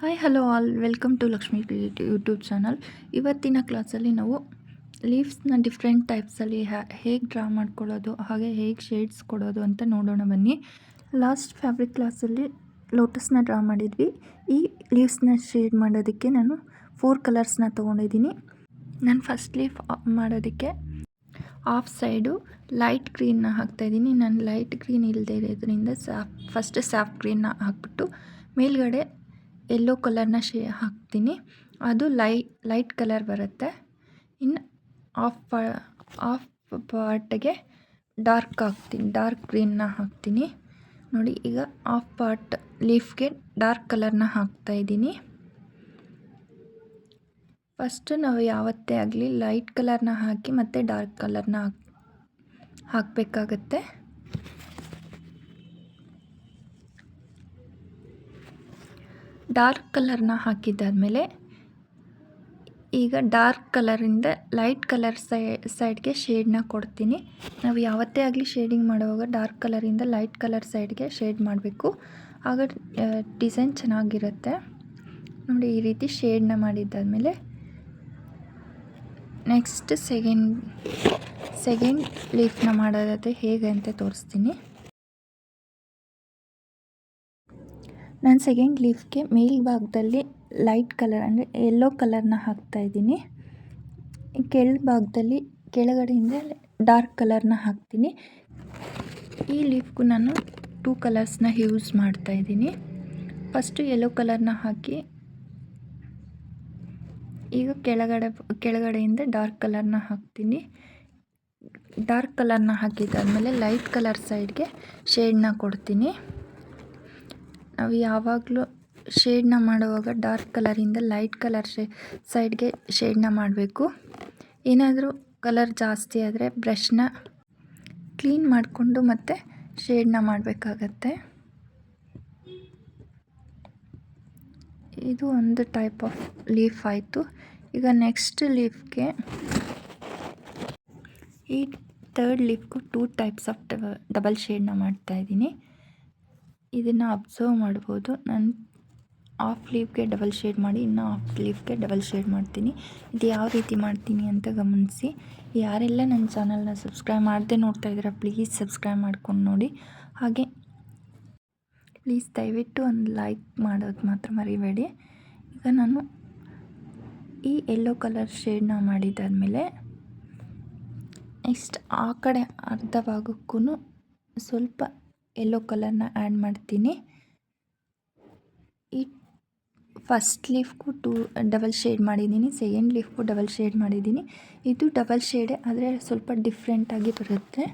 Hi hello all welcome to Lakshmi creative YouTube channel. ಇವತ್ತಿನ ಕ್ಲಾಸಲ್ಲಿ ನಾವು ಲೀವ್ಸ್ನ ಡಿಫ್ರೆಂಟ್ ಟೈಪ್ಸಲ್ಲಿ ಹೇಗೆ ಡ್ರಾ ಮಾಡ್ಕೊಳ್ಳೋದು ಹಾಗೆ ಹೇಗೆ ಶೇಡ್ಸ್ ಕೊಡೋದು ಅಂತ ನೋಡೋಣ ಬನ್ನಿ. ಲಾಸ್ಟ್ ಫ್ಯಾಬ್ರಿಕ್ ಕ್ಲಾಸಲ್ಲಿ ಲೋಟಸ್ನ ಡ್ರಾ ಮಾಡಿದ್ವಿ. ಈ ಲೀವ್ಸ್ನ ಶೇಡ್ ಮಾಡೋದಕ್ಕೆ ನಾನು 4 ಕಲರ್ಸ್ನ ತೊಗೊಂಡಿದ್ದೀನಿ. ನಾನು ಫಸ್ಟ್ ಲೀಫ್ ಮಾಡೋದಕ್ಕೆ ಆಫ್ ಸೈಡು ಲೈಟ್ ಗ್ರೀನ್ನ ಹಾಕ್ತಾಯಿದ್ದೀನಿ. ನಾನು ಲೈಟ್ ಗ್ರೀನ್ ಇಲ್ಲದೆ ಇರೋದ್ರಿಂದ ಫಸ್ಟ್ ಸಾಫ್ಟ್ ಗ್ರೀನ್ನ ಹಾಕ್ಬಿಟ್ಟು ಮೇಲ್ಗಡೆ ಯೆಲ್ಲೋ ಕಲರ್ನ ಹಾಕ್ತೀನಿ. ಅದು ಲೈಟ್ ಕಲರ್ ಬರುತ್ತೆ. ಇನ್ನು ಆಫ್ ಪಾರ್ಟ್ಗೆ ಡಾರ್ಕ್ ಗ್ರೀನ್ನ ಹಾಕ್ತೀನಿ. ನೋಡಿ, ಈಗ ಆಫ್ ಪಾರ್ಟ್ ಲೀಫ್ಗೆ ಡಾರ್ಕ್ ಕಲರ್ನ ಹಾಕ್ತಾಯಿದ್ದೀನಿ. ಫಸ್ಟು ನಾವು ಯಾವತ್ತೇ ಆಗಲಿ ಲೈಟ್ ಕಲರ್ನ ಹಾಕಿ ಮತ್ತು ಡಾರ್ಕ್ ಕಲರ್ನ ಹಾಕಬೇಕಾಗತ್ತೆ. ಡಾರ್ಕ್ ಕಲರ್ನ ಹಾಕಿದ್ದಾದಮೇಲೆ ಈಗ ಡಾರ್ಕ್ ಕಲರಿಂದ ಲೈಟ್ ಕಲರ್ ಸೈಡ್ಗೆ ಶೇಡ್ನ ಕೊಡ್ತೀನಿ. ನಾವು ಯಾವತ್ತೇ ಆಗಲಿ ಶೇಡಿಂಗ್ ಮಾಡುವಾಗ ಡಾರ್ಕ್ ಕಲರಿಂದ ಲೈಟ್ ಕಲರ್ ಸೈಡ್ಗೆ ಶೇಡ್ ಮಾಡಬೇಕು. ಆಗ ಡಿಸೈನ್ ಚೆನ್ನಾಗಿರುತ್ತೆ. ನೋಡಿ, ಈ ರೀತಿ ಶೇಡ್ನ ಮಾಡಿದ್ದಾದಮೇಲೆ ನೆಕ್ಸ್ಟ್ ಸೆಕೆಂಡ್ ಲೀಫ್ನ ಮಾಡೋದಾದರೆ ಹೇಗೆ ಅಂತ ತೋರಿಸ್ತೀನಿ. ನಾನು ಸೆಕೆಂಡ್ ಲೀಫ್ಗೆ ಮೇಲ್ಭಾಗದಲ್ಲಿ ಲೈಟ್ ಕಲರ್ ಅಂದರೆ ಯೆಲ್ಲೋ ಕಲರ್ನ ಹಾಕ್ತಾಯಿದ್ದೀನಿ. ಕೆಳಭಾಗದಲ್ಲಿ ಕೆಳಗಡೆಯಿಂದ ಡಾರ್ಕ್ ಕಲರ್ನ ಹಾಕ್ತೀನಿ. ಈ ಲೀಫ್ಗೂ ನಾನು 2 ಕಲರ್ಸ್ನ ಯೂಸ್ ಮಾಡ್ತಾಯಿದ್ದೀನಿ. ಫಸ್ಟು ಯೆಲ್ಲೋ ಕಲರ್ನ ಹಾಕಿ ಈಗ ಕೆಳಗಡೆಯಿಂದ ಡಾರ್ಕ್ ಕಲರ್ನ ಹಾಕ್ತೀನಿ. ಡಾರ್ಕ್ ಕಲರ್ನ ಹಾಕಿದ್ದಾದಮೇಲೆ ಲೈಟ್ ಕಲರ್ ಸೈಡ್ಗೆ ಶೇಡ್ನ ಕೊಡ್ತೀನಿ. ನಾವು ಯಾವಾಗಲೂ ಶೇಡ್ನ ಮಾಡುವಾಗ ಡಾರ್ಕ್ ಕಲರಿಂದ ಲೈಟ್ ಕಲರ್ ಸೈಡ್ಗೆ ಶೇಡ್ನ ಮಾಡಬೇಕು. ಏನಾದರೂ ಕಲರ್ ಜಾಸ್ತಿ ಆದರೆ ಬ್ರಷ್ನ ಕ್ಲೀನ್ ಮಾಡಿಕೊಂಡು ಮತ್ತೆ ಶೇಡ್ನ ಮಾಡಬೇಕಾಗತ್ತೆ. ಇದು ಒಂದು ಟೈಪ್ ಆಫ್ ಲೀಫ್ ಆಯಿತು. ಈಗ ನೆಕ್ಸ್ಟ್ ಲೀಫ್ಗೆ ಈ ಥರ್ಡ್ ಲೀಫ್ಗೂ 2 ಟೈಪ್ಸ್ ಆಫ್ ಡಬಲ್ ಶೇಡ್ನ ಮಾಡ್ತಾಯಿದ್ದೀನಿ. ಇದನ್ನು ಅಬ್ಸರ್ವ್ ಮಾಡ್ಬೋದು. ನಾನು ಆಫ್ ಲೀಫ್ಗೆ ಡಬಲ್ ಶೇಡ್ ಮಾಡಿ ಇನ್ನು ಆಫ್ ಲೀಫ್ಗೆ ಡಬಲ್ ಶೇಡ್ ಮಾಡ್ತೀನಿ. ಇದು ಯಾವ ರೀತಿ ಮಾಡ್ತೀನಿ ಅಂತ ಗಮನಿಸಿ. ಯಾರೆಲ್ಲ ನನ್ನ ಚಾನಲ್ನ ಸಬ್ಸ್ಕ್ರೈಬ್ ಮಾಡದೆ ನೋಡ್ತಾ ಇದ್ದೀರಾ, ಪ್ಲೀಸ್ ಸಬ್ಸ್ಕ್ರೈಬ್ ಮಾಡ್ಕೊಂಡು ನೋಡಿ. ಹಾಗೆ ಪ್ಲೀಸ್ ದಯವಿಟ್ಟು ಒಂದು ಲೈಕ್ ಮಾಡೋದು ಮಾತ್ರ ಮರಿಬೇಡಿ. ಈಗ ನಾನು ಈ ಯೆಲ್ಲೋ ಕಲರ್ ಶೇಡ್ನ ಮಾಡಿದ್ದಾದಮೇಲೆ ನೆಕ್ಸ್ಟ್ ಆ ಕಡೆ ಅರ್ಧ ಭಾಗಕ್ಕೂ ಸ್ವಲ್ಪ ಯೆಲ್ಲೋ ಕಲರ್ನ ಆ್ಯಡ್ ಮಾಡ್ತೀನಿ. ಈ ಫಸ್ಟ್ ಲೀಫ್ಗೂ ಡಬಲ್ ಶೇಡ್ ಮಾಡಿದ್ದೀನಿ, ಸೆಕೆಂಡ್ ಲೀಫ್ಗೂ ಡಬಲ್ ಶೇಡ್ ಮಾಡಿದ್ದೀನಿ. ಇದು ಡಬಲ್ ಶೇಡೇ ಆದರೆ ಸ್ವಲ್ಪ ಡಿಫ್ರೆಂಟಾಗಿ ಬರುತ್ತೆ.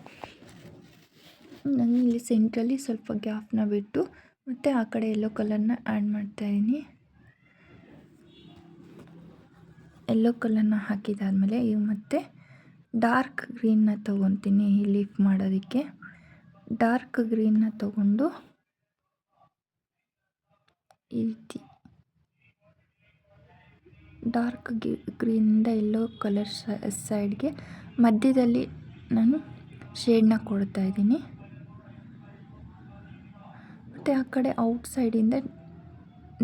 ನಾನು ಇಲ್ಲಿ ಸೆಂಟ್ರಲ್ಲಿ ಸ್ವಲ್ಪ ಗ್ಯಾಪ್ನ ಬಿಟ್ಟು ಮತ್ತು ಆ ಕಡೆ ಯೆಲ್ಲೋ ಕಲರ್ನ ಆ್ಯಡ್ ಮಾಡ್ತಾಯಿದ್ದೀನಿ. ಯೆಲ್ಲೋ ಕಲರ್ನ ಹಾಕಿದಾದಮೇಲೆ ಈಗ ಮತ್ತೆ ಡಾರ್ಕ್ ಗ್ರೀನ್ನ ತೊಗೊತೀನಿ. ಈ ಲೀಫ್ ಮಾಡೋದಕ್ಕೆ ಡಾರ್ಕ್ ಗ್ರೀನ್ನ ತೊಗೊಂಡು ಈ ರೀತಿ ಡಾರ್ಕ್ ಗ್ರೀನಿಂದ ಯೆಲ್ಲೋ ಕಲರ್ ಸೈಡ್ಗೆ ಮಧ್ಯದಲ್ಲಿ ನಾನು ಶೇಡ್ನ ಕೊಡ್ತಾಯಿದ್ದೀನಿ. ಮತ್ತು ಆ ಕಡೆ ಔಟ್ಸೈಡಿಂದ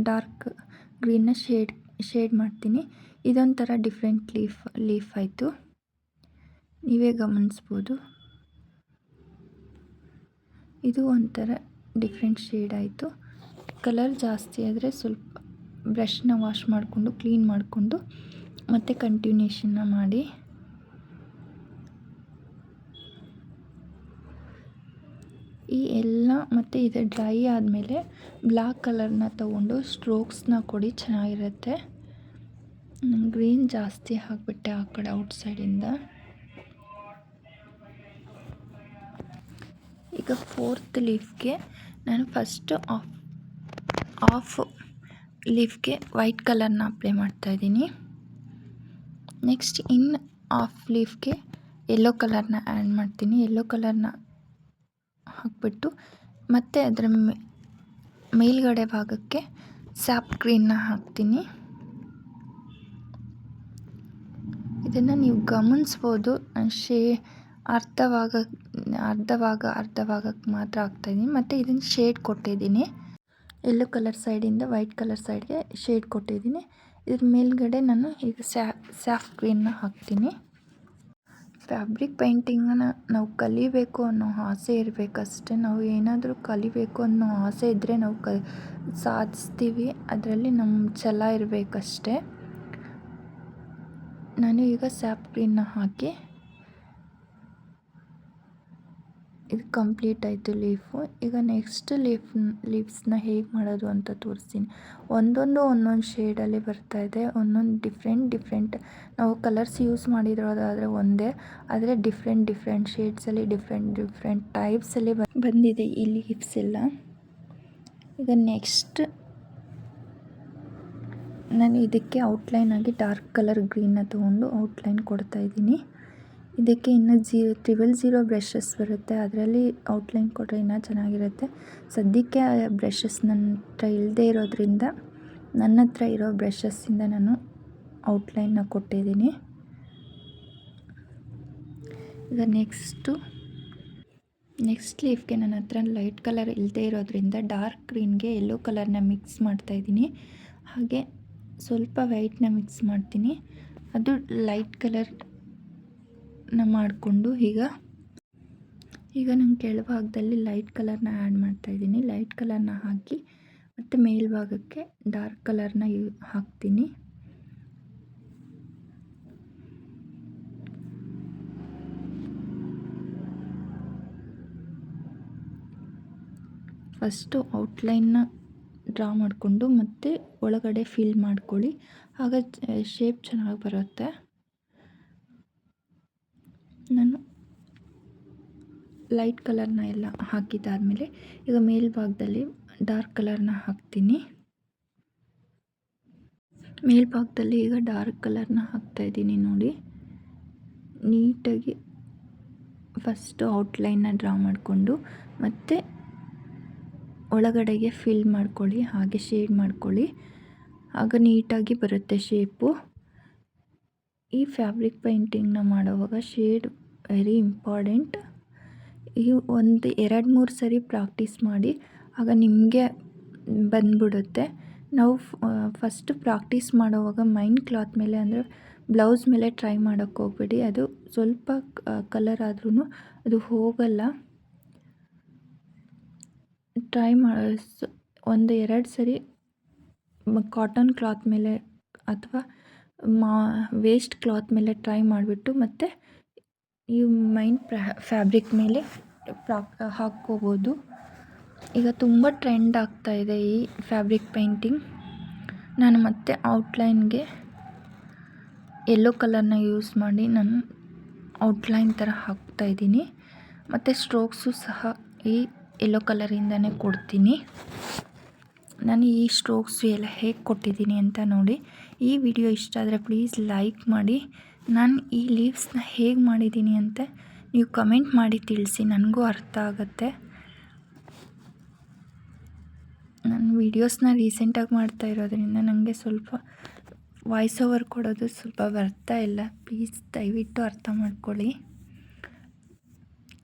ಡಾರ್ಕ್ ಗ್ರೀನ್ನ ಶೇಡ್ ಮಾಡ್ತೀನಿ. ಇದೊಂಥರ ಡಿಫ್ರೆಂಟ್ ಲೀಫ್ ಆಯಿತು, ನೀವೇ ಗಮನಿಸ್ಬೋದು. ಇದು ಒಂಥರ ಡಿಫ್ರೆಂಟ್ ಶೇಡ್ ಆಯಿತು. ಕಲರ್ ಜಾಸ್ತಿ ಆದರೆ ಸ್ವಲ್ಪ ಬ್ರಷ್ನ ವಾಶ್ ಮಾಡಿಕೊಂಡು ಕ್ಲೀನ್ ಮಾಡಿಕೊಂಡು ಮತ್ತೆ ಕಂಟಿನ್ಯೂಷನ್ನ ಮಾಡಿ. ಈ ಎಲ್ಲ ಮತ್ತು ಇದು ಡ್ರೈ ಆದಮೇಲೆ ಬ್ಲ್ಯಾಕ್ ಕಲರ್ನ ತೊಗೊಂಡು ಸ್ಟ್ರೋಕ್ಸ್ನ ಕೊಡಿ, ಚೆನ್ನಾಗಿರುತ್ತೆ. ಗ್ರೀನ್ ಜಾಸ್ತಿ ಹಾಕಿಬಿಟ್ಟೆ ಆ ಕಡೆ ಔಟ್ಸೈಡಿಂದ. ಈಗ ಫೋರ್ತ್ ಲೀಫ್ಗೆ ನಾನು ಫಸ್ಟು ಆಫ್ ಲೀಫ್ಗೆ ವೈಟ್ ಕಲರ್ನ ಅಪ್ಲೈ ಮಾಡ್ತಾಯಿದ್ದೀನಿ. ನೆಕ್ಸ್ಟ್ ಆಫ್ ಲೀಫ್ಗೆ ಯೆಲ್ಲೋ ಕಲರ್ನ ಆ್ಯಡ್ ಮಾಡ್ತೀನಿ. ಯೆಲ್ಲೋ ಕಲರ್ನ ಹಾಕ್ಬಿಟ್ಟು ಮತ್ತು ಅದರ ಮೇಲ್ಗಡೆ ಭಾಗಕ್ಕೆ ಸಾಫ್ಟ್ ಗ್ರೀನ್ನ ಹಾಕ್ತೀನಿ. ಇದನ್ನು ನೀವು ಗಮನಿಸ್ಬೋದು. ಅರ್ಧ ಭಾಗಕ್ಕೆ ಮಾತ್ರ ಹಾಕ್ತಾಯಿದ್ದೀನಿ ಮತ್ತು ಇದನ್ನು ಶೇಡ್ ಕೊಟ್ಟಿದ್ದೀನಿ. ಯೆಲ್ಲೋ ಕಲರ್ ಸೈಡಿಂದ ವೈಟ್ ಕಲರ್ ಸೈಡ್ಗೆ ಶೇಡ್ ಕೊಟ್ಟಿದ್ದೀನಿ. ಇದ್ರ ಮೇಲ್ಗಡೆ ನಾನು ಈಗ ಸ್ಯಾಫ್ ಗ್ರೀನ್ನ ಹಾಕ್ತೀನಿ. ಫ್ಯಾಬ್ರಿಕ್ ಪೇಂಟಿಂಗನ್ನು ನಾವು ಕಲಿಬೇಕು ಅನ್ನೋ ಆಸೆ ಇರಬೇಕಷ್ಟೆ. ನಾವು ಏನಾದರೂ ಕಲಿಬೇಕು ಅನ್ನೋ ಆಸೆ ಇದ್ದರೆ ನಾವು ಸಾಧಿಸ್ತೀವಿ. ಅದರಲ್ಲಿ ನಮ್ಮ ಛಲ ಇರಬೇಕಷ್ಟೆ. ನಾನು ಈಗ ಸ್ಯಾಫ್ ಗ್ರೀನ್ನ ಹಾಕಿ ಇದು ಕಂಪ್ಲೀಟ್ ಆಯಿತು ಲೀಫು. ಈಗ ನೆಕ್ಸ್ಟ್ ಲೀವ್ಸ್ನ ಹೇಗೆ ಮಾಡೋದು ಅಂತ ತೋರಿಸ್ತೀನಿ. ಒಂದೊಂದು ಶೇಡಲ್ಲಿ ಬರ್ತಾಯಿದೆ. ಒಂದೊಂದು ಡಿಫ್ರೆಂಟ್ ನಾವು ಕಲರ್ಸ್ ಯೂಸ್ ಮಾಡಿರೋದಾದರೆ ಒಂದೇ, ಆದರೆ ಡಿಫ್ರೆಂಟ್ ಶೇಡ್ಸಲ್ಲಿ ಡಿಫ್ರೆಂಟ್ ಟೈಪ್ಸಲ್ಲಿ ಬಂದಿದೆ ಈ ಲೀವ್ಸ್ ಎಲ್ಲ. ಈಗ ನೆಕ್ಸ್ಟ್ ನಾನು ಇದಕ್ಕೆ ಔಟ್ಲೈನಾಗಿ ಡಾರ್ಕ್ ಕಲರ್ ಗ್ರೀನ್ನ ತೊಗೊಂಡು ಔಟ್ಲೈನ್ ಕೊಡ್ತಾಯಿದ್ದೀನಿ. ಇದಕ್ಕೆ ಇನ್ನು 000 ಬ್ರಷಸ್ ಬರುತ್ತೆ, ಅದರಲ್ಲಿ ಔಟ್ಲೈನ್ ಕೊಟ್ಟರೆ ಇನ್ನೂ ಚೆನ್ನಾಗಿರುತ್ತೆ. ಸದ್ಯಕ್ಕೆ ಆ ಬ್ರಷಸ್ ನನ್ನ ಹತ್ರ ಇಲ್ಲದೇ ಇರೋದ್ರಿಂದ ನನ್ನ ಹತ್ರ ಇರೋ ಬ್ರಷಸ್ಸಿಂದ ನಾನು ಔಟ್ಲೈನ್ನ ಕೊಟ್ಟಿದ್ದೀನಿ. ಈಗ ನೆಕ್ಸ್ಟ್ ಲೀಫ್ಗೆ ನನ್ನ ಹತ್ರ ಲೈಟ್ ಕಲರ್ ಇಲ್ಲದೇ ಇರೋದ್ರಿಂದ ಡಾರ್ಕ್ ಗ್ರೀನ್ಗೆ ಯೆಲ್ಲೋ ಕಲರ್ನ ಮಿಕ್ಸ್ ಮಾಡ್ತಾಯಿದ್ದೀನಿ. ಹಾಗೆ ಸ್ವಲ್ಪ ವೈಟ್ನ ಮಿಕ್ಸ್ ಮಾಡ್ತೀನಿ. ಅದು ಲೈಟ್ ಕಲರ್ನ ಮಾಡಿಕೊಂಡು ಈಗ ನಾನು ಕೆಳಭಾಗದಲ್ಲಿ ಲೈಟ್ ಕಲರ್ನ ಆ್ಯಡ್ ಮಾಡ್ತಾಯಿದ್ದೀನಿ. ಲೈಟ್ ಕಲರ್ನ ಹಾಕಿ ಮತ್ತು ಮೇಲ್ಭಾಗಕ್ಕೆ ಡಾರ್ಕ್ ಕಲರ್ನ ಹಾಕ್ತೀನಿ. ಫಸ್ಟು ಔಟ್ಲೈನ್ನ ಡ್ರಾ ಮಾಡಿಕೊಂಡು ಮತ್ತೆ ಒಳಗಡೆ ಫಿಲ್ ಮಾಡ್ಕೊಳ್ಳಿ, ಆಗ ಶೇಪ್ ಚೆನ್ನಾಗಿ ಬರುತ್ತೆ. ನಾನು ಲೈಟ್ ಕಲರ್ನ ಎಲ್ಲ ಹಾಕಿದ್ದಾದಮೇಲೆ ಈಗ ಮೇಲ್ಭಾಗದಲ್ಲಿ ಡಾರ್ಕ್ ಕಲರ್ನ ಹಾಕ್ತೀನಿ. ಮೇಲ್ಭಾಗದಲ್ಲಿ ಈಗ ಡಾರ್ಕ್ ಕಲರ್ನ ಹಾಕ್ತಾಯಿದ್ದೀನಿ ನೋಡಿ. ನೀಟಾಗಿ ಫಸ್ಟು ಔಟ್ಲೈನ್ನ ಡ್ರಾ ಮಾಡಿಕೊಂಡು ಮತ್ತು ಒಳಗಡೆಗೆ ಫಿಲ್ ಮಾಡ್ಕೊಳ್ಳಿ, ಹಾಗೆ ಶೇಡ್ ಮಾಡ್ಕೊಳ್ಳಿ, ಆಗ ನೀಟಾಗಿ ಬರುತ್ತೆ ಶೇಪು. ಈ ಫ್ಯಾಬ್ರಿಕ್ ಪೇಂಟಿಂಗ್ನ ಮಾಡುವಾಗ ಶೇಡ್ ವೆರಿ ಇಂಪಾರ್ಟೆಂಟ್. ಈ 2-3 ಸರಿ ಪ್ರಾಕ್ಟೀಸ್ ಮಾಡಿ, ಆಗ ನಿಮಗೆ ಬಂದ್ಬಿಡುತ್ತೆ. ನಾವು ಫಸ್ಟು ಪ್ರಾಕ್ಟೀಸ್ ಮಾಡುವಾಗ ಮೈನ್ ಕ್ಲಾತ್ ಮೇಲೆ ಅಂದರೆ ಬ್ಲೌಸ್ ಮೇಲೆ ಟ್ರೈ ಮಾಡೋಕ್ಕೆ ಹೋಗ್ಬೇಡಿ. ಅದು ಸ್ವಲ್ಪ ಕಲರ್ ಆದ್ರೂ ಅದು ಹೋಗಲ್ಲ. ಟ್ರೈ 1-2 ಸರಿ ಕಾಟನ್ ಕ್ಲಾತ್ ಮೇಲೆ ಅಥವಾ ವೇಸ್ಟ್ ಕ್ಲಾತ್ ಮೇಲೆ ಟ್ರೈ ಮಾಡಿಬಿಟ್ಟು ಮತ್ತು ಈ ಮೈನ್ ಫ್ಯಾಬ್ರಿಕ್ ಮೇಲೆ ಹಾಕ್ಕೋಬೋದು. ಈಗ ತುಂಬ ಟ್ರೆಂಡ್ ಆಗ್ತಾಯಿದೆ ಈ ಫ್ಯಾಬ್ರಿಕ್ ಪೇಂಟಿಂಗ್. ನಾನು ಮತ್ತೆ ಔಟ್ಲೈನ್ಗೆ ಯೆಲ್ಲೋ ಕಲರ್ನ ಯೂಸ್ ಮಾಡಿ ನಾನು ಔಟ್ಲೈನ್ ಥರ ಹಾಕ್ತಾಯಿದ್ದೀನಿ. ಮತ್ತು ಸ್ಟ್ರೋಕ್ಸು ಸಹ ಈ ಯೆಲ್ಲೋ ಕಲರಿಂದನೇ ಕೊಡ್ತೀನಿ. ನಾನು ಈ ಸ್ಟ್ರೋಕ್ಸು ಎಲ್ಲ ಹೇಗೆ ಕೊಟ್ಟಿದ್ದೀನಿ ಅಂತ ನೋಡಿ. ಈ ವಿಡಿಯೋ ಇಷ್ಟ ಆದರೆ ಪ್ಲೀಸ್ ಲೈಕ್ ಮಾಡಿ. ನಾನು ಈ ಲೀವ್ಸ್ನ ಹೇಗೆ ಮಾಡಿದ್ದೀನಿ ಅಂತ ನೀವು ಕಮೆಂಟ್ ಮಾಡಿ ತಿಳಿಸಿ, ನನಗೂ ಅರ್ಥ ಆಗುತ್ತೆ. ನಾನು ವೀಡಿಯೋಸ್ನ ರೀಸೆಂಟಾಗಿ ಮಾಡ್ತಾ ಇರೋದ್ರಿಂದ ನನಗೆ ಸ್ವಲ್ಪ ವಾಯ್ಸ್ ಓವರ್ ಕೊಡೋದು ಸ್ವಲ್ಪ ಬರ್ತಾ ಇಲ್ಲ. ಪ್ಲೀಸ್ ದಯವಿಟ್ಟು ಅರ್ಥ ಮಾಡ್ಕೊಳ್ಳಿ.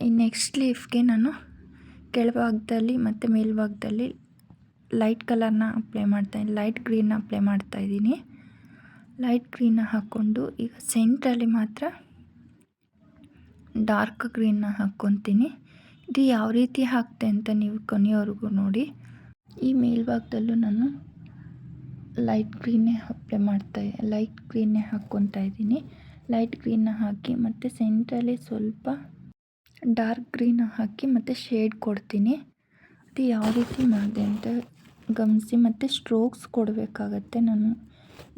ಈ ನೆಕ್ಸ್ಟ್ ಲೀಫ್ಗೆ ನಾನು ಕೆಳಭಾಗದಲ್ಲಿ ಮತ್ತು ಮೇಲ್ಭಾಗದಲ್ಲಿ ಲೈಟ್ ಕಲರ್ನ ಲೈಟ್ ಗ್ರೀನ್ನ ಅಪ್ಲೈ ಮಾಡ್ತಾಯಿದ್ದೀನಿ. ಲೈಟ್ ಗ್ರೀನ್ನ ಹಾಕ್ಕೊಂಡು ಈಗ ಸೆಂಟ್ರಲ್ಲಿ ಮಾತ್ರ ಡಾರ್ಕ್ ಗ್ರೀನ್ನ ಹಾಕ್ಕೊತೀನಿ. ಇದು ಯಾವ ರೀತಿ ಹಾಕ್ತೆ ಅಂತ ನೀವು ಕೊನೆಯವರೆಗೂ ನೋಡಿ. ಈ ಮೇಲ್ಭಾಗದಲ್ಲೂ ನಾನು ಲೈಟ್ ಗ್ರೀನ್ನೇ ಹಾಕ್ಕೊತಾ ಇದ್ದೀನಿ. ಲೈಟ್ ಗ್ರೀನ್ನ ಹಾಕಿ ಮತ್ತು ಸೆಂಟ್ರಲ್ಲಿ ಸ್ವಲ್ಪ ಡಾರ್ಕ್ ಗ್ರೀನ್ನ ಹಾಕಿ ಮತ್ತು ಶೇಡ್ ಕೊಡ್ತೀನಿ. ಅದು ಯಾವ ರೀತಿ ಮಾಡಿದೆ ಅಂತ ಗಮನಿಸಿ. ಮತ್ತು ಸ್ಟ್ರೋಕ್ಸ್ ಕೊಡಬೇಕಾಗತ್ತೆ. ನಾನು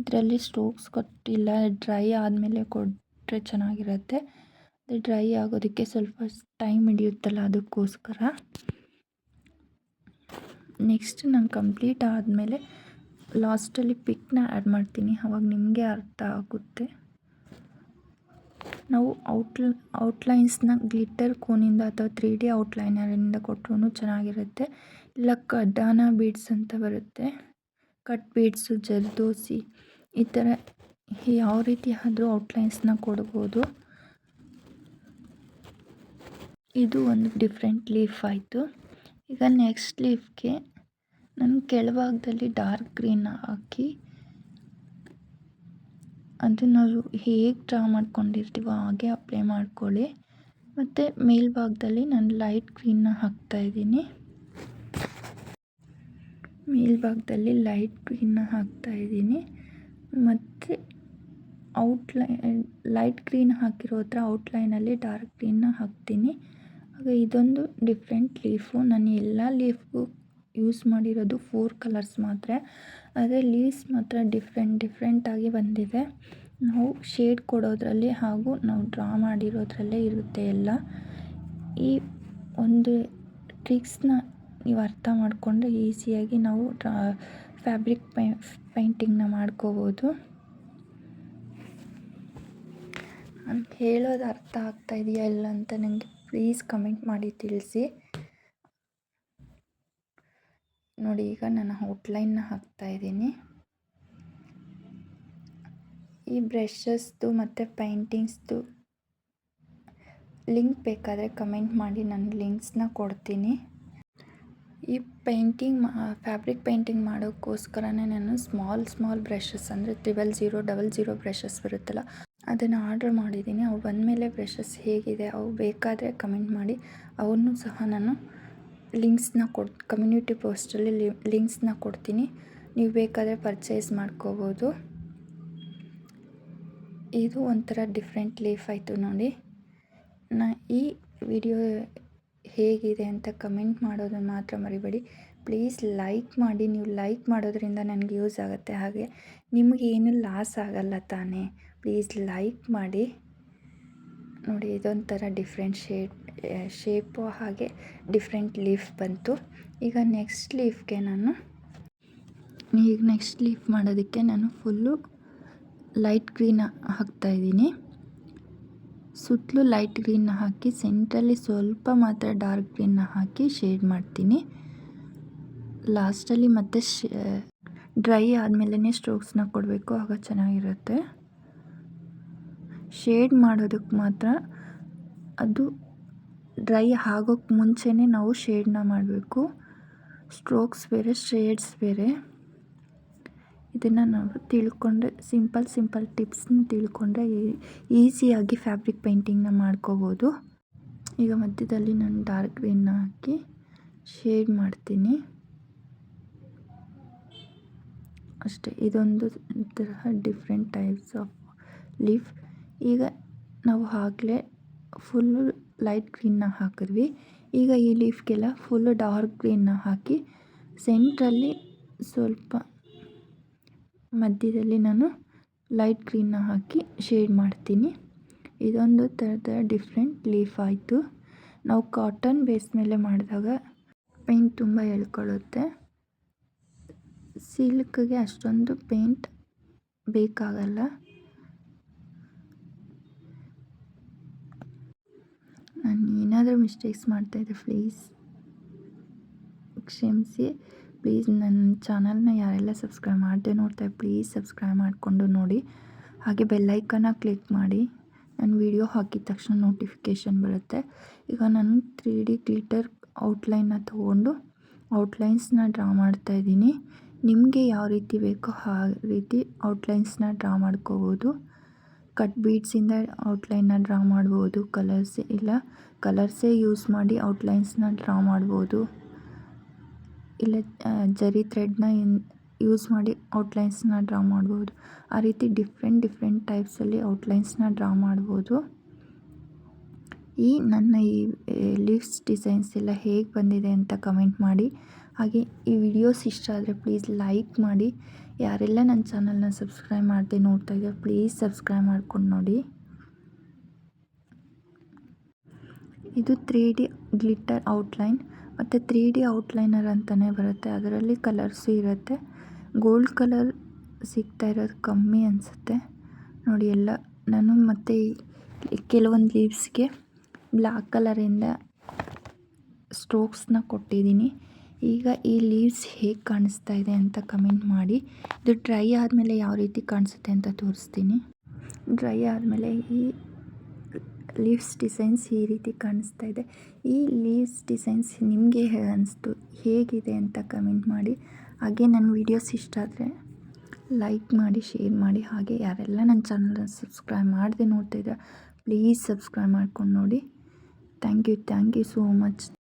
ಇದರಲ್ಲಿ ಸ್ಟ್ರೋಕ್ಸ್ ಕೊಟ್ಟಿಲ್ಲ. ಡ್ರೈ ಆದಮೇಲೆ ಕೊಟ್ಟರೆ ಚೆನ್ನಾಗಿರುತ್ತೆ. ಅದು ಡ್ರೈ ಆಗೋದಕ್ಕೆ ಸ್ವಲ್ಪ ಟೈಮ್ ಹಿಡಿಯುತ್ತಲ್ಲ, ಅದಕ್ಕೋಸ್ಕರ. ನೆಕ್ಸ್ಟ್ ನಾನು ಕಂಪ್ಲೀಟ್ ಆದಮೇಲೆ ಲಾಸ್ಟಲ್ಲಿ ಪಿಕ್ನ ಆ್ಯಡ್ ಮಾಡ್ತೀನಿ, ಆವಾಗ ನಿಮಗೆ ಅರ್ಥ ಆಗುತ್ತೆ. ನಾವು ಔಟ್ಲೈನ್ಸ್ನ ಗ್ಲಿಟರ್ ಕೋನಿಂದ ಅಥವಾ 3D ಔಟ್ಲೈನರಿಂದ ಕೊಟ್ಟರೂ ಚೆನ್ನಾಗಿರುತ್ತೆ. ಇಲ್ಲ ಕಡ್ಡಾನ ಬೀಡ್ಸ್ ಅಂತ ಬರುತ್ತೆ, ಕಟ್ ಬೀಡ್ಸು, ಜರ್ದೋಸಿ, ಈ ಥರ ಯಾವ ರೀತಿ ಆದರೂ ಔಟ್ಲೈನ್ಸ್ನ ಕೊಡ್ಬೋದು. ಇದು ಒಂದು ಡಿಫ್ರೆಂಟ್ ಲೀಫ್ ಆಯಿತು. ಈಗ ನೆಕ್ಸ್ಟ್ ಲೀಫ್ಗೆ ನಾನು ಕೆಳಭಾಗದಲ್ಲಿ ಡಾರ್ಕ್ ಗ್ರೀನ್ ಹಾಕಿ ಅದು ನಾವು ಹೇಗೆ ಡ್ರಾ ಮಾಡ್ಕೊಂಡಿರ್ತೀವೋ ಹಾಗೆ ಅಪ್ಲೈ ಮಾಡ್ಕೊಳ್ಳಿ. ಮತ್ತು ಮೇಲ್ಭಾಗದಲ್ಲಿ ನಾನು ಲೈಟ್ ಗ್ರೀನ್ನ ಹಾಕ್ತಾಯಿದ್ದೀನಿ. ಮೇಲ್ಭಾಗದಲ್ಲಿ ಲೈಟ್ ಗ್ರೀನ್ನ ಹಾಕ್ತಾಯಿದ್ದೀನಿ. ಮತ್ತು ಲೈಟ್ ಗ್ರೀನ್ ಹಾಕಿರೋ ಹತ್ರ ಔಟ್ಲೈನಲ್ಲಿ ಡಾರ್ಕ್ ಗ್ರೀನ್ನ ಹಾಕ್ತೀನಿ. ಆಗ ಇದೊಂದು ಡಿಫ್ರೆಂಟ್ ಲೀಫು. ನಾನು ಎಲ್ಲ ಲೀಫ್ಗೂ ಯೂಸ್ ಮಾಡಿರೋದು 4 ಕಲರ್ಸ್ ಮಾತ್ರ. ಆದರೆ ಲೀವ್ಸ್ ಮಾತ್ರ ಡಿಫ್ರೆಂಟಾಗಿ ಬಂದಿದೆ. ನಾವು ಶೇಡ್ ಕೊಡೋದ್ರಲ್ಲಿ ಹಾಗೂ ನಾವು ಡ್ರಾ ಮಾಡಿರೋದ್ರಲ್ಲೇ ಇರುತ್ತೆ ಎಲ್ಲ. ಈ ಒಂದು ಟ್ರಿಕ್ಸ್ನ ನೀವು ಅರ್ಥ ಮಾಡಿಕೊಂಡ್ರೆ ಈಸಿಯಾಗಿ ನಾವು ಫ್ಯಾಬ್ರಿಕ್ ಪೇಂಟಿಂಗ್ನ ಮಾಡ್ಕೋಬೋದು. ನಾನು ಹೇಳೋದು ಅರ್ಥ ಆಗ್ತಾ ಇದೆಯಾ ಇಲ್ಲ ಅಂತ ನನಗೆ ಪ್ಲೀಸ್ ಕಮೆಂಟ್ ಮಾಡಿ ತಿಳಿಸಿ. ನೋಡಿ, ಈಗ ನಾನು ಔಟ್ಲೈನ್ನ ಹಾಕ್ತಾಯಿದ್ದೀನಿ. ಈ ಬ್ರಷಸ್ದು ಮತ್ತು ಪೇಂಟಿಂಗ್ಸ್ದು ಲಿಂಕ್ ಬೇಕಾದರೆ ಕಮೆಂಟ್ ಮಾಡಿ, ನಾನು ಲಿಂಕ್ಸ್ನ ಕೊಡ್ತೀನಿ. ಈ ಫ್ಯಾಬ್ರಿಕ್ ಪೇಂಟಿಂಗ್ ಮಾಡೋಕ್ಕೋಸ್ಕರನೇ ನಾನು ಸ್ಮಾಲ್ ಬ್ರಷಸ್ ಅಂದರೆ 000 ಬ್ರಷಸ್ ಬರುತ್ತಲ್ಲ, ಅದನ್ನು ಆರ್ಡರ್ ಮಾಡಿದ್ದೀನಿ. ಅವು ಬಂದಮೇಲೆ ಬ್ರಷಸ್ ಹೇಗಿದೆ ಅವು ಬೇಕಾದರೆ ಕಮೆಂಟ್ ಮಾಡಿ. ಅವನ್ನು ಸಹ ನಾನು ಲಿಂಕ್ಸ್ನ ಕಮ್ಯುನಿಟಿ ಪೋಸ್ಟಲ್ಲಿ ಲಿಂಕ್ಸ್ನ ಕೊಡ್ತೀನಿ. ನೀವು ಬೇಕಾದರೆ ಪರ್ಚೇಸ್ ಮಾಡ್ಕೋಬೋದು. ಇದು ಒಂಥರ ಡಿಫ್ರೆಂಟ್ ಲೀಫ್ ಆಯಿತು ನೋಡಿ. ಈ ವಿಡಿಯೋ ಹೇಗಿದೆ ಅಂತ ಕಮೆಂಟ್ ಮಾಡೋದನ್ನು ಮಾತ್ರ ಮರಿಬೇಡಿ. ಪ್ಲೀಸ್ ಲೈಕ್ ಮಾಡಿ. ನೀವು ಲೈಕ್ ಮಾಡೋದ್ರಿಂದ ನನಗೆ ಯೂಸ್ ಆಗುತ್ತೆ, ಹಾಗೆ ನಿಮಗೇನು ಲಾಸ್ ಆಗಲ್ಲ ತಾನೇ. ಪ್ಲೀಸ್ ಲೈಕ್ ಮಾಡಿ. ನೋಡಿ, ಇದೊಂಥರ ಡಿಫ್ರೆಂಟ್ ಶೇಪು ಹಾಗೆ ಡಿಫ್ರೆಂಟ್ ಲೀಫ್ ಬಂತು. ಈಗ ನೆಕ್ಸ್ಟ್ ಲೀಫ್ ಮಾಡೋದಕ್ಕೆ ನಾನು ಫುಲ್ಲು ಲೈಟ್ ಗ್ರೀನ್ ಹಾಕ್ತಾಯಿದ್ದೀನಿ. ಸುತ್ತಲೂ ಲೈಟ್ ಗ್ರೀನ್ನ ಹಾಕಿ ಸೆಂಟ್ರಲ್ಲಿ ಸ್ವಲ್ಪ ಮಾತ್ರ ಡಾರ್ಕ್ ಗ್ರೀನ್ನ ಹಾಕಿ ಶೇಡ್ ಮಾಡ್ತೀನಿ. ಲಾಸ್ಟಲ್ಲಿ ಮತ್ತೆ ಡ್ರೈ ಆದಮೇಲೆ ಸ್ಟ್ರೋಕ್ಸ್ನ ಕೊಡಬೇಕು, ಆಗ ಚೆನ್ನಾಗಿರುತ್ತೆ. ಶೇಡ್ ಮಾಡೋದಕ್ಕೆ ಮಾತ್ರ ಅದು ಡ್ರೈ ಆಗೋಕ್ಕೆ ಮುಂಚೆನೇ ನಾವು ಶೇಡ್ನ ಮಾಡಬೇಕು. ಸ್ಟ್ರೋಕ್ಸ್ ಬೇರೆ, ಶೇಡ್ಸ್ ಬೇರೆ. ಇದನ್ನು ನಾವು ತಿಳ್ಕೊಂಡ್ರೆ, ಸಿಂಪಲ್ ಟಿಪ್ಸ್ನ ತಿಳ್ಕೊಂಡ್ರೆ ಈಸಿಯಾಗಿ ಫ್ಯಾಬ್ರಿಕ್ ಪೇಂಟಿಂಗ್ನ ಮಾಡ್ಕೋಬೋದು. ಈಗ ಮಧ್ಯದಲ್ಲಿ ನಾನು ಡಾರ್ಕ್ ಗ್ರೀನ್ನ ಹಾಕಿ ಶೇಡ್ ಮಾಡ್ತೀನಿ ಅಷ್ಟೇ. ಇದೊಂದು ತರಹ ಡಿಫ್ರೆಂಟ್ ಟೈಪ್ಸ್ ಆಫ್ ಲೀಫ್. ಈಗ ನಾವು ಆಗಲೇ ಫುಲ್ಲು ಲೈಟ್ ಗ್ರೀನ್ನ ಹಾಕಿದ್ವಿ. ಈಗ ಈ ಲೀಫ್ಗೆಲ್ಲ ಫುಲ್ಲು ಡಾರ್ಕ್ ಗ್ರೀನ್ನ ಹಾಕಿ ಸೆಂಟ್ರಲ್ಲಿ ಸ್ವಲ್ಪ ಮಧ್ಯದಲ್ಲಿ ನಾನು ಲೈಟ್ ಗ್ರೀನ್ನ ಹಾಕಿ ಶೇಡ್ ಮಾಡ್ತೀನಿ. ಇದೊಂದು ಥರದ ಡಿಫ್ರೆಂಟ್ ಲೀಫ್ ಆಯಿತು. ನಾವು ಕಾಟನ್ ಬೇಸ್ ಮೇಲೆ ಮಾಡಿದಾಗ ಪೇಂಟ್ ತುಂಬ ಎಳ್ಕೊಳ್ಳುತ್ತೆ. ಸಿಲ್ಕ್ಗೆ ಅಷ್ಟೊಂದು ಪೇಂಟ್ ಬೇಕಾಗಲ್ಲ. ನಾನು ಏನಾದರೂ ಮಿಸ್ಟೇಕ್ಸ್ ಮಾಡ್ತಾಯಿದ್ದೆ ಪ್ಲೀಸ್ ಕ್ಷಮಿಸಿ. ಪ್ಲೀಸ್ ನನ್ನ ಚಾನಲ್ನ ಯಾರೆಲ್ಲ ಸಬ್ಸ್ಕ್ರೈಬ್ ಮಾಡದೆ ನೋಡ್ತಾರೆ ಪ್ಲೀಸ್ ಸಬ್ಸ್ಕ್ರೈಬ್ ಮಾಡಿಕೊಂಡು ನೋಡಿ. ಹಾಗೆ ಬೆಲ್ಲೈಕನ್ನ ಕ್ಲಿಕ್ ಮಾಡಿ. ನಾನು ವಿಡಿಯೋ ಹಾಕಿದ ತಕ್ಷಣ ನೋಟಿಫಿಕೇಷನ್ ಬರುತ್ತೆ. ಈಗ ನಾನು 3D ಗ್ಲಿಟರ್ ಔಟ್ಲೈನ್ನ ತೊಗೊಂಡು ಔಟ್ಲೈನ್ಸ್ನ ಡ್ರಾ ಮಾಡ್ತಾಯಿದ್ದೀನಿ. ನಿಮಗೆ ಯಾವ ರೀತಿ ಬೇಕೋ ಆ ರೀತಿ ಔಟ್ಲೈನ್ಸ್ನ ಡ್ರಾ ಮಾಡ್ಕೋಬೋದು. ಕಟ್ ಬೀಡ್ಸಿಂದ ಔಟ್ಲೈನ್ನ ಡ್ರಾ ಮಾಡ್ಬೋದು. ಕಲರ್ಸೇ ಯೂಸ್ ಮಾಡಿ ಔಟ್ಲೈನ್ಸ್ನ ಡ್ರಾ ಮಾಡ್ಬೋದು. ಇಲ್ಲ ಜರಿ ಥ್ರೆಡ್ನ ಯೂಸ್ ಮಾಡಿ ಔಟ್ಲೈನ್ಸ್ನ ಡ್ರಾ ಮಾಡ್ಬೋದು. ಆ ರೀತಿ ಡಿಫ್ರೆಂಟ್ ಟೈಪ್ಸಲ್ಲಿ ಔಟ್ಲೈನ್ಸ್ನ ಡ್ರಾ ಮಾಡ್ಬೋದು. ನನ್ನ ಈ ಲೀವ್ಸ್ ಡಿಸೈನ್ಸ್ ಎಲ್ಲ ಹೇಗೆ ಬಂದಿದೆ ಅಂತ ಕಮೆಂಟ್ ಮಾಡಿ. ಹಾಗೆ ಈ ವಿಡಿಯೋಸ್ ಇಷ್ಟ ಆದರೆ ಪ್ಲೀಸ್ ಲೈಕ್ ಮಾಡಿ. ಯಾರೆಲ್ಲ ನನ್ನ ಚಾನಲ್ನ ಸಬ್ಸ್ಕ್ರೈಬ್ ಮಾಡದೆ ನೋಡ್ತಾ ಇದ್ದಾರೆ ಪ್ಲೀಸ್ ಸಬ್ಸ್ಕ್ರೈಬ್ ಮಾಡ್ಕೊಂಡು ನೋಡಿ. ಇದು 3D ಗ್ಲಿಟರ್ ಔಟ್ಲೈನ್ ಮತ್ತು 3D ಔಟ್ಲೈನರ್ ಅಂತಲೇ ಬರುತ್ತೆ. ಅದರಲ್ಲಿ ಕಲರ್ಸು ಇರುತ್ತೆ. ಗೋಲ್ಡ್ ಕಲರ್ ಸಿಗ್ತಾ ಇರೋದು ಕಮ್ಮಿ ಅನಿಸುತ್ತೆ ನೋಡಿ. ಎಲ್ಲ ನಾನು ಮತ್ತು ಕೆಲವೊಂದು ಲೀವ್ಸ್ಗೆ ಬ್ಲ್ಯಾಕ್ ಕಲರಿಂದ ಸ್ಟ್ರೋಕ್ಸ್ನ ಕೊಟ್ಟಿದ್ದೀನಿ. ಈಗ ಈ ಲೀವ್ಸ್ ಹೇಗೆ ಕಾಣಿಸ್ತಾ ಇದೆ ಅಂತ ಕಮೆಂಟ್ ಮಾಡಿ. ಇದು ಡ್ರೈ ಆದಮೇಲೆ ಯಾವ ರೀತಿ ಕಾಣಿಸುತ್ತೆ ಅಂತ ತೋರಿಸ್ತೀನಿ. ಡ್ರೈ ಆದಮೇಲೆ ಈ ಲೀವ್ಸ್ ಡಿಸೈನ್ಸ್ ಈ ರೀತಿ ಕಾಣಿಸ್ತಾ ಇದೆ. ಈ ಲೀವ್ಸ್ ಡಿಸೈನ್ಸ್ ನಿಮಗೆ ಅನಿಸ್ತು ಹೇಗಿದೆ ಅಂತ ಕಮೆಂಟ್ ಮಾಡಿ. ಹಾಗೆ ನನ್ನ ವೀಡಿಯೋಸ್ ಇಷ್ಟ ಆದರೆ ಲೈಕ್ ಮಾಡಿ, ಶೇರ್ ಮಾಡಿ. ಹಾಗೆ ಯಾರೆಲ್ಲ ನನ್ನ ಚಾನಲ್ನ ಸಬ್ಸ್ಕ್ರೈಬ್ ಮಾಡದೆ ನೋಡ್ತಾ ಇದ್ದಾರೆ ಪ್ಲೀಸ್ ಸಬ್ಸ್ಕ್ರೈಬ್ ಮಾಡ್ಕೊಂಡು ನೋಡಿ. Thank you so much.